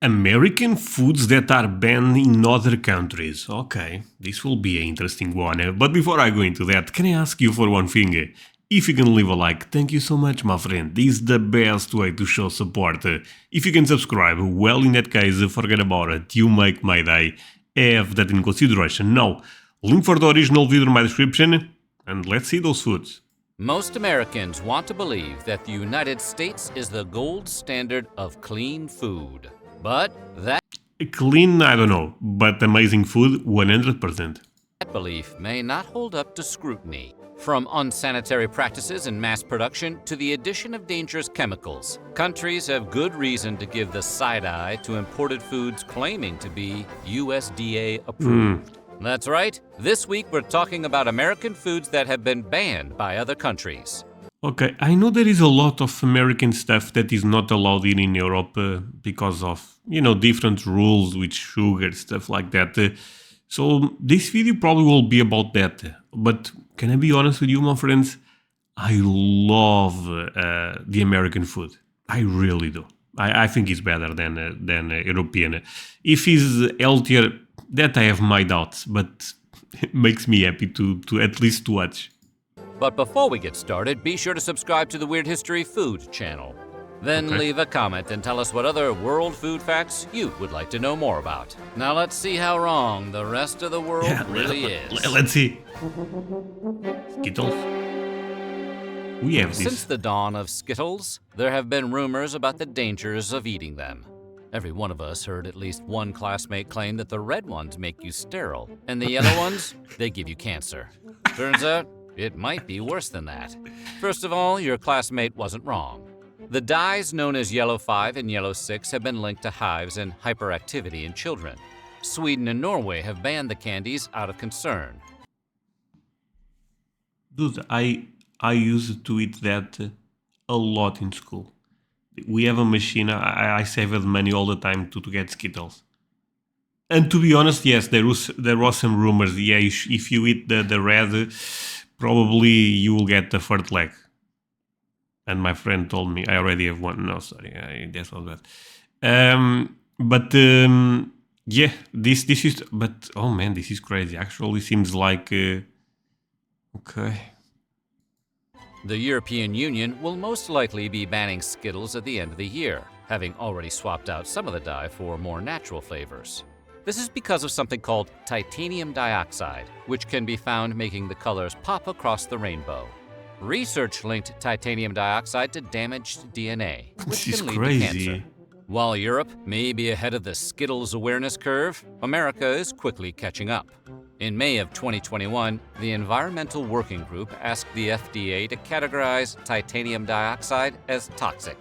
American foods that are banned in other countries. Okay, this will be an interesting one. But before I go into that, can I ask you for one thing? If you can leave a like, thank you so much, my friend. This is the best way to show support. If you can subscribe, well, in that case, forget about it. You make my day. Have that in consideration. Now, link for the original video in my description, and let's see those foods. Most Americans want to believe that the United States is the gold standard of clean food. But that Clean, I don't know, but amazing food, 100%. belief may not hold up to scrutiny. From unsanitary practices in mass production to the addition of dangerous chemicals, countries have good reason to give the side eye to imported foods claiming to be USDA approved. That's right. This week we're talking about American foods that have been banned by other countries. Okay, I know there is a lot of American stuff that is not allowed in Europe because of, different rules with sugar, stuff like that. So this video probably will be about that. But can I be honest with you, my friends? I love the American food. I really do. I think it's better than European. If it's healthier, that I have my doubts, but it makes me happy to at least watch. But before we get started, be sure to subscribe to the Weird History Food channel. Then Okay. leave a comment and tell us what other world food facts you would like to know more about. Now let's see how wrong the rest of the world really is. Let's see. Skittles. We have this. Since the dawn of Skittles, there have been rumors about the dangers of eating them. Every one of us heard at least one classmate claim that the red ones make you sterile, and the yellow ones, they give you cancer. Turns out, it might be worse than that. First of all, your classmate wasn't wrong. The dyes known as Yellow 5 and Yellow 6 have been linked to hives and hyperactivity in children. Sweden and Norway have banned the candies out of concern. Dude, I used to eat that a lot in school. We have a machine. I saved money all the time to get Skittles. And to be honest, yes, there was some rumors. Yeah, if you eat the red, probably you will get the third leg. And my friend told me I already have one. No, sorry, that was bad. Yeah, this is. But oh man, this is crazy. Actually, seems like okay. The European Union will most likely be banning Skittles at the end of the year, having already swapped out some of the dye for more natural flavors. This is because of something called titanium dioxide, which can be found making the colors pop across the rainbow. Research linked titanium dioxide to damaged DNA, which This is can lead to crazy. cancer. While Europe may be ahead of the Skittles awareness curve, America is quickly catching up. In May of 2021, the Environmental Working Group asked the FDA to categorize titanium dioxide as toxic.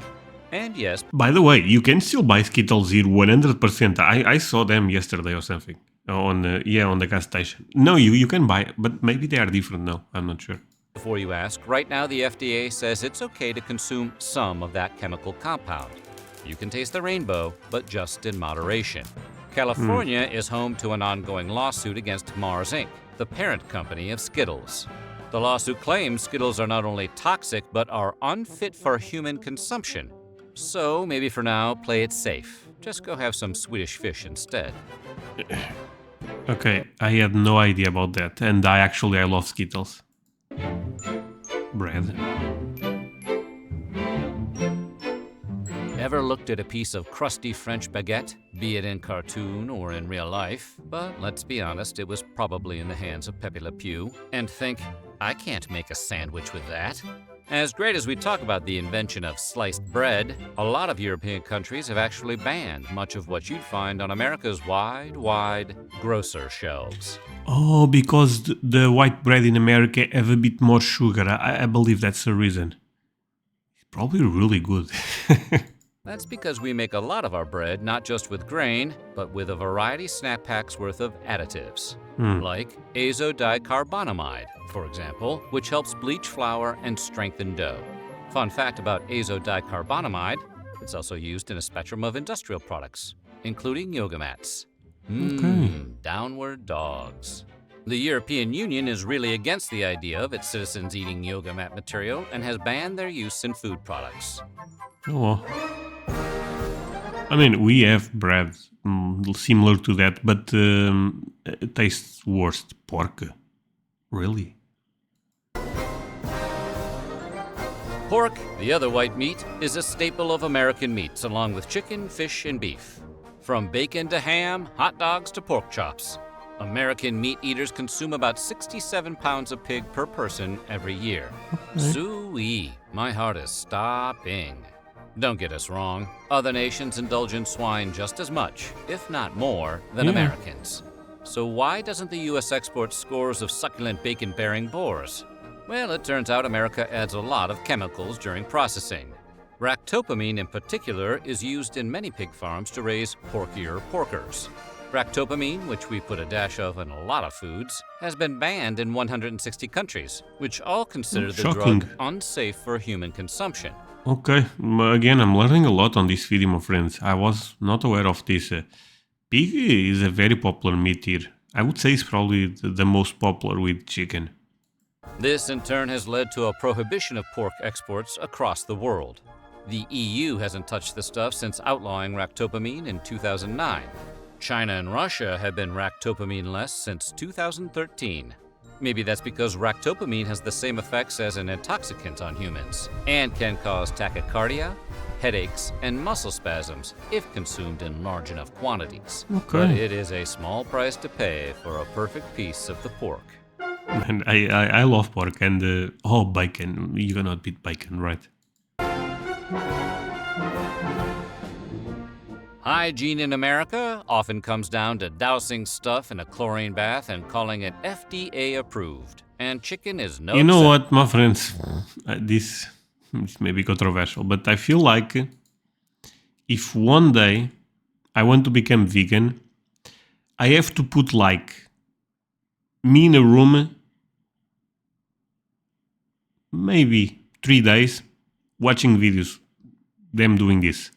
And yes, By the way, you can still buy Skittles here 100%. I saw them yesterday or something on the gas station. No, you can buy it, but maybe they are different now. I'm not sure. before you ask, right now the FDA says it's okay to consume some of that chemical compound. You can taste the rainbow, but just in moderation. California is home to an ongoing lawsuit against Mars Inc., the parent company of Skittles. The lawsuit claims Skittles are not only toxic, but are unfit for human consumption. So maybe for now, play it safe. Just go have some Swedish fish instead. Okay, I had no idea about that, and I love Skittles. Bread. Ever looked at a piece of crusty French baguette, be it in cartoon or in real life, but let's be honest, it was probably in the hands of Pepe Le Pew, and think, I can't make a sandwich with that? As great as we talk about the invention of sliced bread, a lot of European countries have actually banned much of what you'd find on America's wide grocer shelves. Oh, because the white bread in America have a bit more sugar. I believe that's the reason. It's probably really good. That's because we make a lot of our bread not just with grain, but with a variety snack packs worth of additives, like azodicarbonamide, for example, which helps bleach flour and strengthen dough. Fun fact about azodicarbonamide, it's also used in a spectrum of industrial products, including yoga mats. Downward dogs. The European Union is really against the idea of its citizens eating yoga mat material and has banned their use in food products. Oh. I mean, we have bread similar to that, but it tastes worse. Pork. Really? Pork, the other white meat, is a staple of American meats along with chicken, fish, and beef. From bacon to ham, hot dogs to pork chops. American meat eaters consume about 67 pounds of pig per person every year. Soo-ee, my heart is stopping. Don't get us wrong, other nations indulge in swine just as much, if not more, than Americans. So why doesn't the U.S. export scores of succulent bacon-bearing boars? Well, it turns out America adds a lot of chemicals during processing. Ractopamine in particular is used in many pig farms to raise porkier porkers. Ractopamine, which we put a dash of in a lot of foods, has been banned in 160 countries, which all consider the drug unsafe for human consumption. Okay, again, I'm learning a lot on this video, my friends. I was not aware of this. Pig is a very popular meat here. I would say it's probably the most popular with chicken. This in turn has led to a prohibition of pork exports across the world. The EU hasn't touched the stuff since outlawing ractopamine in 2009. China and Russia have been ractopamine-less since 2013. Maybe that's because ractopamine has the same effects as an intoxicant on humans and can cause tachycardia, headaches, and muscle spasms if consumed in large enough quantities. But it is a small price to pay for a perfect piece of the pork. And I love pork and bacon. You cannot beat bacon, right? Hygiene in America often comes down to dousing stuff in a chlorine bath and calling it FDA approved. And chicken is no You know what, my friends? This may be controversial, but I feel like if one day I want to become vegan, I have to put like me in a room, maybe 3 days, watching videos, them doing this.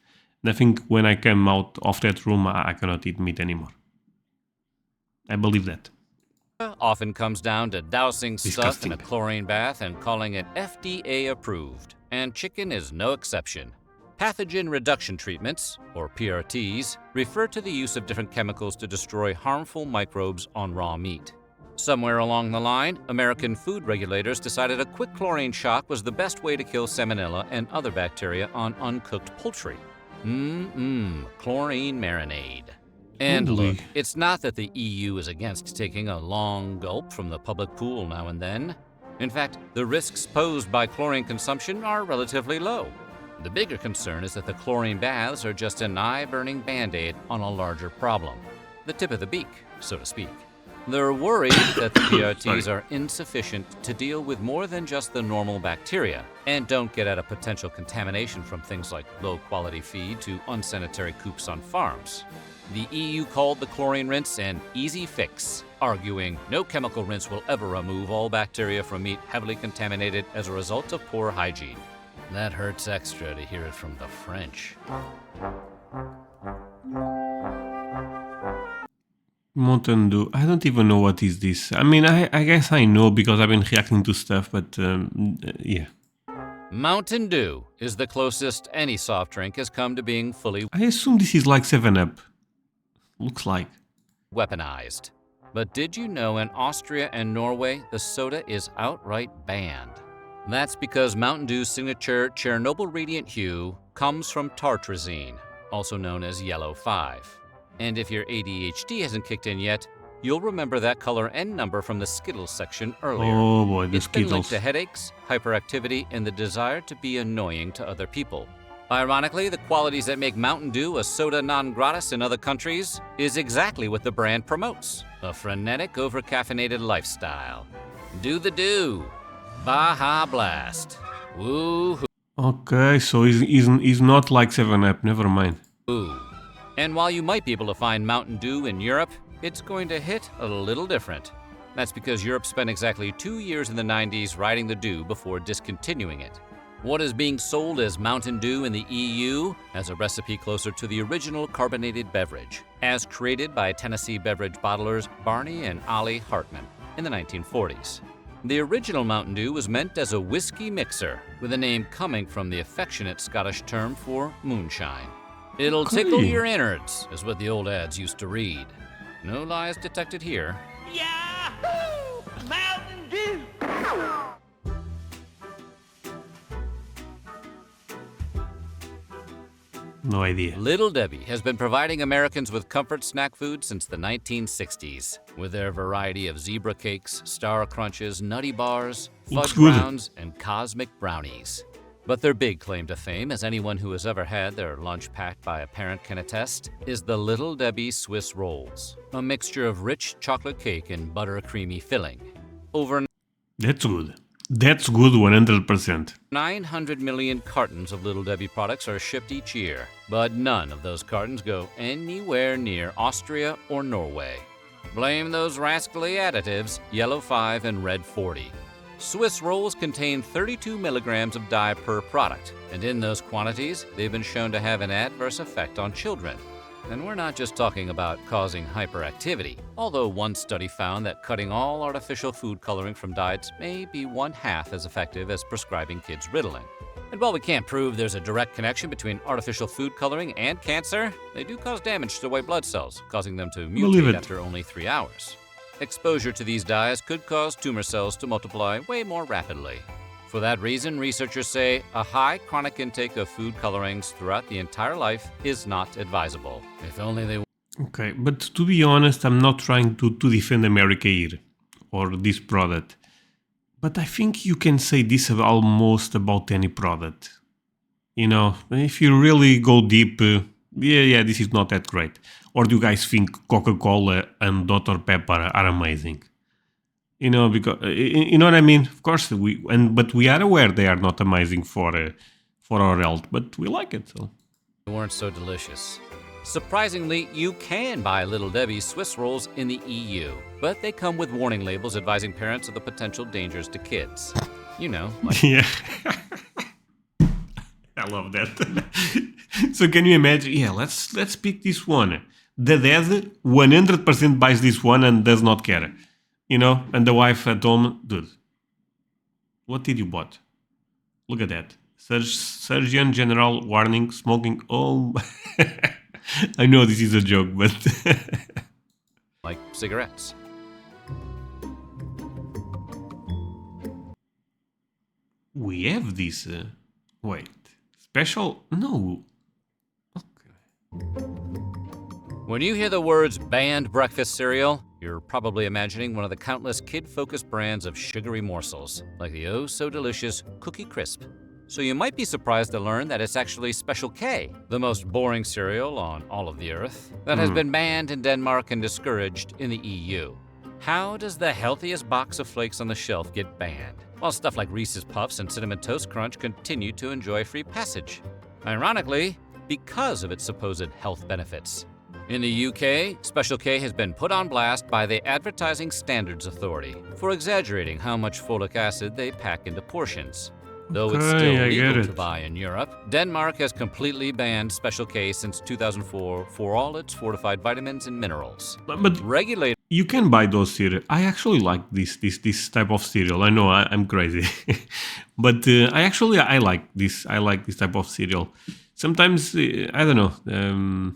And I think when I come out of that room, I cannot eat meat anymore. I believe that. Often comes down to dousing stuff in a chlorine bath and calling it FDA approved. And chicken is no exception. Pathogen reduction treatments, or PRTs, refer to the use of different chemicals to destroy harmful microbes on raw meat. Somewhere along the line, American food regulators decided a quick chlorine shock was the best way to kill salmonella and other bacteria on uncooked poultry. Chlorine marinade. And look, it's not that the EU is against taking a long gulp from the public pool now and then. In fact, the risks posed by chlorine consumption are relatively low. The bigger concern is that the chlorine baths are just an eye-burning band-aid on a larger problem. The tip of the beak, so to speak. They're worried that the PRTs are insufficient to deal with more than just the normal bacteria and don't get at a potential contamination from things like low-quality feed to unsanitary coops on farms. The EU called the chlorine rinse an easy fix, arguing no chemical rinse will ever remove all bacteria from meat heavily contaminated as a result of poor hygiene. That hurts extra to hear it from the French. Mountain Dew. I don't even know what is this. I mean, I guess I know because I've been reacting to stuff, but yeah. Mountain Dew is the closest any soft drink has come to being fully I assume this is like 7-Up. Looks like. Weaponized. But did you know in Austria and Norway, the soda is outright banned? That's because Mountain Dew's signature Chernobyl radiant hue comes from tartrazine, also known as yellow 5. And if your ADHD hasn't kicked in yet, you'll remember that color and number from the Skittles section earlier. Oh boy, the It's Skittles. been linked to headaches, hyperactivity, and the desire to be annoying to other people. Ironically, the qualities that make Mountain Dew a soda non gratis in other countries is exactly what the brand promotes: a frenetic, over-caffeinated lifestyle. Do the Dew. Baja Blast. Woo-hoo. Okay, so he's not like 7-Up, never mind. And while you might be able to find Mountain Dew in Europe, it's going to hit a little different. That's because Europe spent exactly 2 years in the 90s riding the dew before discontinuing it. What is being sold as Mountain Dew in the EU has a recipe closer to the original carbonated beverage, as created by Tennessee beverage bottlers Barney and Ollie Hartman in the 1940s. The original Mountain Dew was meant as a whiskey mixer, with a name coming from the affectionate Scottish term for moonshine. It'll tickle Okay. your innards, is what the old ads used to read. No lies detected here. Yahoo! Mountain Dew! No idea. Little Debbie has been providing Americans with comfort snack food since the 1960s. With their variety of zebra cakes, star crunches, nutty bars, Looks fudge good. rounds, and cosmic brownies. But their big claim to fame, as anyone who has ever had their lunch packed by a parent can attest, is the Little Debbie Swiss Rolls, a mixture of rich chocolate cake and butter creamy filling. Over That's good. That's good 100%. 900 million cartons of Little Debbie products are shipped each year, but none of those cartons go anywhere near Austria or Norway. Blame those rascally additives, yellow 5 and red 40. Swiss rolls contain 32 milligrams of dye per product, and in those quantities, they've been shown to have an adverse effect on children. And we're not just talking about causing hyperactivity, although one study found that cutting all artificial food coloring from diets may be 1/2 as effective as prescribing kids Ritalin. And while we can't prove there's a direct connection between artificial food coloring and cancer, they do cause damage to white blood cells, causing them to Believe mutate it. after only 3 hours. Exposure to these dyes could cause tumor cells to multiply way more rapidly. For that reason, researchers say a high chronic intake of food colorings throughout the entire life is not advisable. If only they Okay, but to be honest, I'm not trying to defend America here or this product. But I think you can say this almost about any product. You know, if you really go deep, yeah, this is not that great. Or do you guys think Coca-Cola and Dr. Pepper are amazing? You know, because you know what I mean. Of course, but we are aware they are not amazing for our health, but we like it. So weren't so delicious. Surprisingly, you can buy Little Debbie's Swiss rolls in the EU, but they come with warning labels advising parents of the potential dangers to kids. You know, like yeah, I love that. So can you imagine? Yeah, let's pick this one. The dad 100% buys this one and does not care. You know, and the wife at home, dude, what did you bought? Look at that. Surgeon General warning, smoking. Oh, I know this is a joke, but like cigarettes. we have this. Wait, special? No. Okay. When you hear the words banned breakfast cereal, you're probably imagining one of the countless kid-focused brands of sugary morsels, like the oh-so-delicious Cookie Crisp. So you might be surprised to learn that it's actually Special K, the most boring cereal on all of the earth, that has been banned in Denmark and discouraged in the EU. How does the healthiest box of flakes on the shelf get banned, while stuff like Reese's Puffs and Cinnamon Toast Crunch continue to enjoy free passage? Ironically, because of its supposed health benefits. In the UK, Special K has been put on blast by the Advertising Standards Authority for exaggerating how much folic acid they pack into portions. Though it's Okay, still I get legal to it. buy in Europe, Denmark has completely banned Special K since 2004 for all its fortified vitamins and minerals. But Regulators you can buy those cereal. I actually like this type of cereal. I know I'm crazy, but I like this. I like this type of cereal. Sometimes I don't know.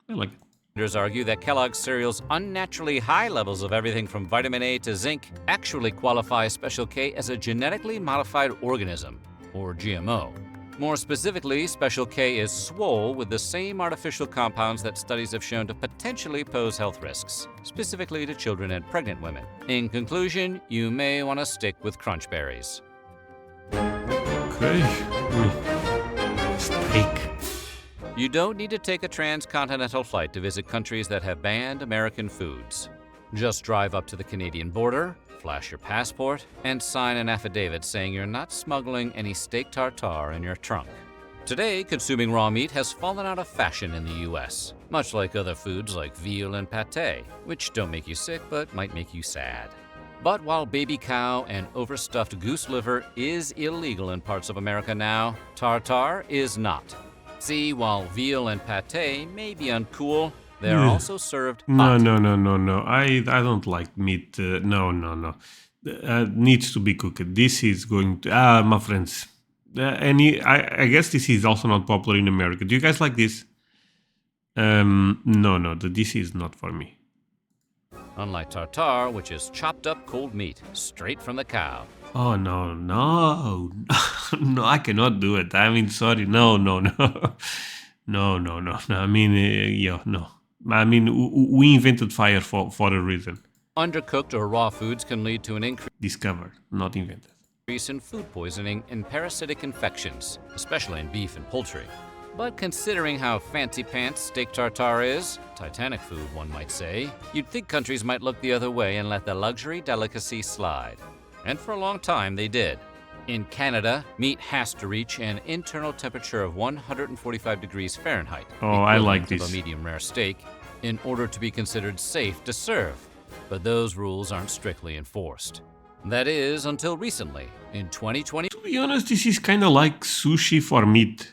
I like it. argue that Kellogg's cereal's unnaturally high levels of everything from vitamin A to zinc actually qualify Special K as a genetically modified organism, or GMO. More specifically, Special K is swole with the same artificial compounds that studies have shown to potentially pose health risks, specifically to children and pregnant women. In conclusion, you may want to stick with crunch berries. Okay. Steak. You don't need to take a transcontinental flight to visit countries that have banned American foods. Just drive up to the Canadian border, flash your passport, and sign an affidavit saying you're not smuggling any steak tartare in your trunk. Today, consuming raw meat has fallen out of fashion in the US, much like other foods like veal and pate, which don't make you sick but might make you sad. But while baby cow and overstuffed goose liver is illegal in parts of America now, tartare is not. See, while veal and pate may be uncool, they are also served hot. No. I don't like meat. No. Needs to be cooked. This is going to my friends. I guess this is also not popular in America. Do you guys like this? No, this is not for me. Unlike Tartar, which is chopped up cold meat, straight from the cow. Oh no, no, I cannot do it. I mean, sorry, no, no. I mean, yeah, no. I mean, we invented fire for a reason. Undercooked or raw foods can lead to an Discovered, not invented. increase in food poisoning and parasitic infections, especially in beef and poultry. But considering how fancy pants steak tartare is, Titanic food one might say, you'd think countries might look the other way and let the luxury delicacy slide. And for a long time they did. In Canada, meat has to reach an internal temperature of 145 degrees Fahrenheit, Oh, I like equivalent of this. a medium rare steak, in order to be considered safe to serve. But those rules aren't strictly enforced. That is, until recently, in 2021, To be honest, this is kind of like sushi for meat.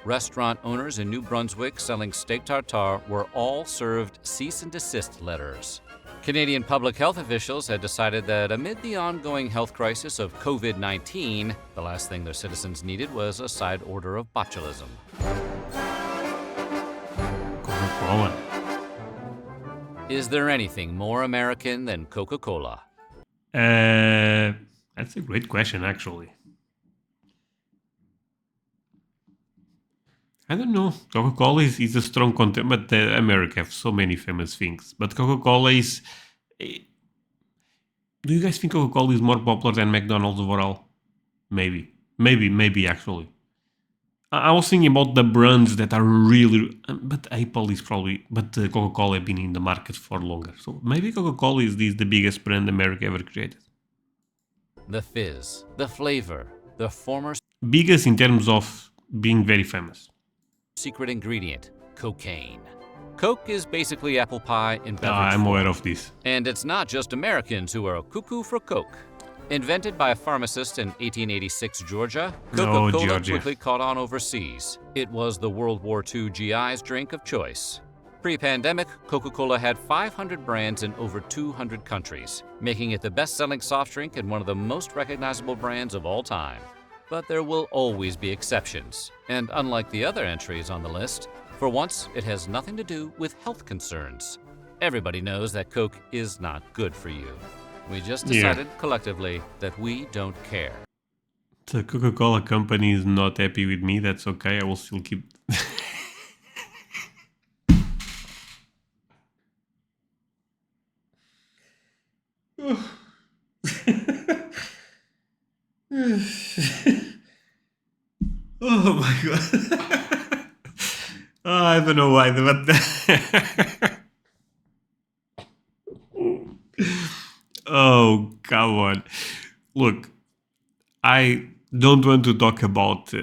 restaurant owners in New Brunswick selling steak tartare were all served cease and desist letters. Canadian public health officials had decided that amid the ongoing health crisis of COVID-19, the last thing their citizens needed was a side order of botulism. Coca-Cola. Is there anything more American than Coca-Cola? That's a great question, actually. I don't know. Coca-Cola is a strong content, but America have so many famous things. But Coca-Cola is. Do you guys think Coca-Cola is more popular than McDonald's overall? Maybe actually. I was thinking about the brands that are really, but Apple is probably, but Coca-Cola have been in the market for longer. So maybe Coca-Cola is the biggest brand America ever created. The fizz, the flavor, the former Biggest in terms of being very famous. secret ingredient, cocaine. Coke is basically apple pie in beverage I'm form. aware of this. And it's not just Americans who are cuckoo for Coke. Invented by a pharmacist in 1886 Georgia, Coca-Cola Georgia. quickly caught on overseas. It was the World War II GI's drink of choice. Pre-pandemic, Coca-Cola had 500 brands in over 200 countries, making it the best-selling soft drink and one of the most recognizable brands of all time. But there will always be exceptions. And unlike the other entries on the list, for once, it has nothing to do with health concerns. Everybody knows that Coke is not good for you. We just decided collectively that we don't care. The Coca-Cola company is not happy with me. That's okay. I will still keep. Oh my god. I don't know why, but. Oh, come on. Look, I don't want to talk about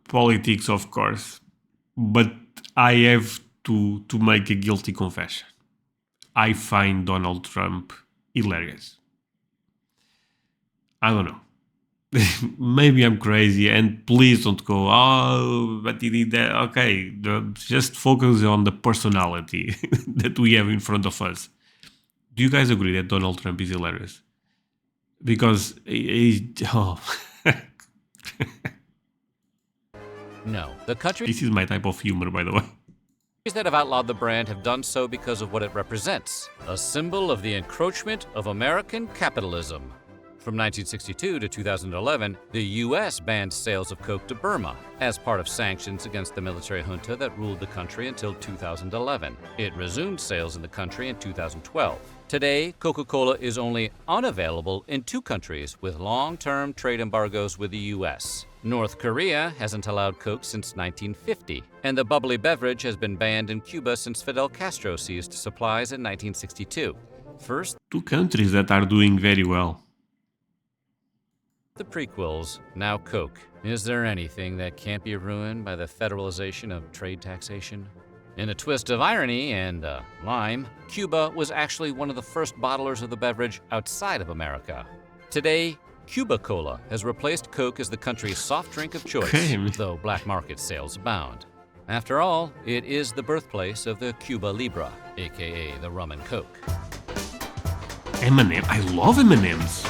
politics, of course, but I have to make a guilty confession. I find Donald Trump hilarious. I don't know. Maybe I'm crazy, and please don't go, oh, but he did that. Okay, just focus on the personality that we have in front of us. Do you guys agree that Donald Trump is hilarious? Because oh. No, the countries This is my type of humor, by the way. that have outlawed the brand have done so because of what it represents, a symbol of the encroachment of American capitalism. From 1962 to 2011, the U.S. banned sales of Coke to Burma as part of sanctions against the military junta that ruled the country until 2011. It resumed sales in the country in 2012. Today, Coca-Cola is only unavailable in 2 countries with long-term trade embargoes with the U.S. North Korea hasn't allowed Coke since 1950, and the bubbly beverage has been banned in Cuba since Fidel Castro seized supplies in 1962. First, 2 countries that are doing very well. the prequels, now Coke. Is there anything that can't be ruined by the federalization of trade taxation? In a twist of irony and lime, Cuba was actually one of the first bottlers of the beverage outside of America. Today, Cuba Cola has replaced Coke as the country's soft drink of choice, Okay. though black market sales abound. After all, it is the birthplace of the Cuba Libre, aka the rum and Coke. M&M. I love M&M's.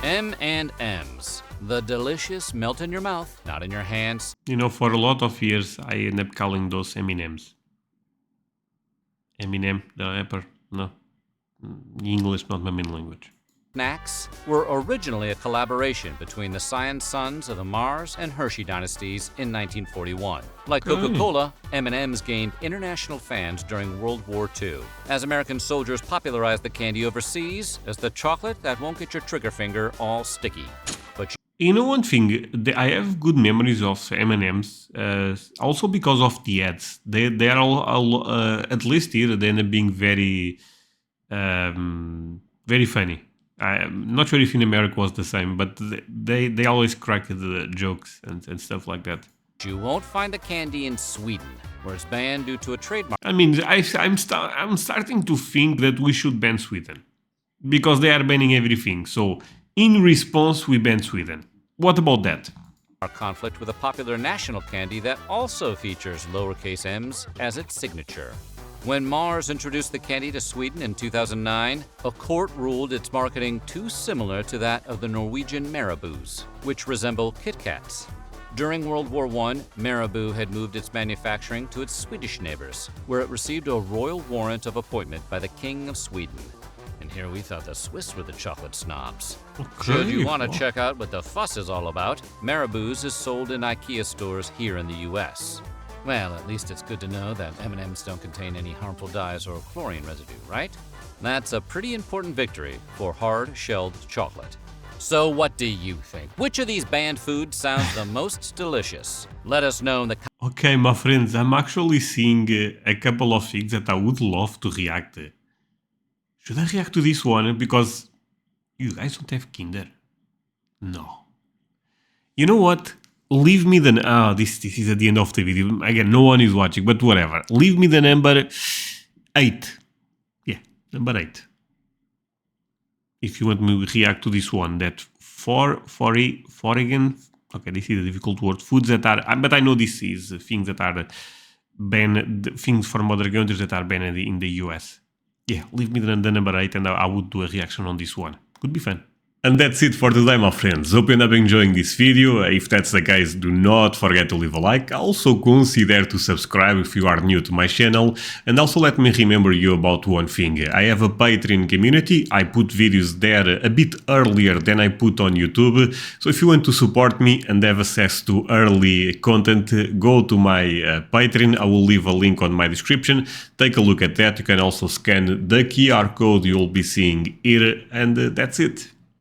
M&M's. The delicious melt in your mouth, not in your hands. You know, for a lot of years, I end up calling those M&Ms. Eminem, the rapper? No. English, not my main language. Snacks were originally a collaboration between the Scion sons of the Mars and Hershey dynasties in 1941. Like Coca-Cola, M&Ms gained international fans during World War II, as American soldiers popularized the candy overseas as the chocolate that won't get your trigger finger all sticky. But You know one thing, I have good memories of M&Ms, also because of the ads. They are all at least here, they end up being very, very funny. I'm not sure if in America was the same, but they always crack the jokes and stuff like that. you won't find the candy in Sweden, where it's banned due to a trademark. I mean, I'm starting to think that we should ban Sweden, because they are banning everything. So in response, we ban Sweden. What about that? Our conflict with a popular national candy that also features lowercase m's as its signature. When Mars introduced the candy to Sweden in 2009, a court ruled its marketing too similar to that of the Norwegian Marabos, which resemble Kit Kats. During World War I, Marabou had moved its manufacturing to its Swedish neighbors, where it received a royal warrant of appointment by the King of Sweden. And here we thought the Swiss were the chocolate snobs. Should you want to check out what the fuss is all about, Marabou's is sold in IKEA stores here in the US. Well, at least it's good to know that M&Ms don't contain any harmful dyes or chlorine residue, right? That's a pretty important victory for hard-shelled chocolate. So what do you think? Which of these banned foods sounds the most delicious? Let us know in the Okay, my friends, I'm actually seeing a couple of things that I would love to react to. Should I react to this one? Because you guys don't have Kinder. No. You know what? Leave me the... this is at the end of the video. Again, no one is watching, but whatever. Leave me the number 8. Yeah, number 8. If you want me to react to this one, that foreign... Okay, this is a difficult word. Foods that are... But I know this is things that are banned... Things from other countries that are banned in the US. Yeah, leave me the number 8 and I would do a reaction on this one. Could be fun. And that's it for today, my friends. Hope you end up enjoying this video. If that's the case, do not forget to leave a like. Also consider to subscribe if you are new to my channel. And also let me remember you about one thing. I have a Patreon community. I put videos there a bit earlier than I put on YouTube. So if you want to support me and have access to early content, go to my Patreon. I will leave a link on my description. Take a look at that. You can also scan the QR code you'll be seeing here. And that's it.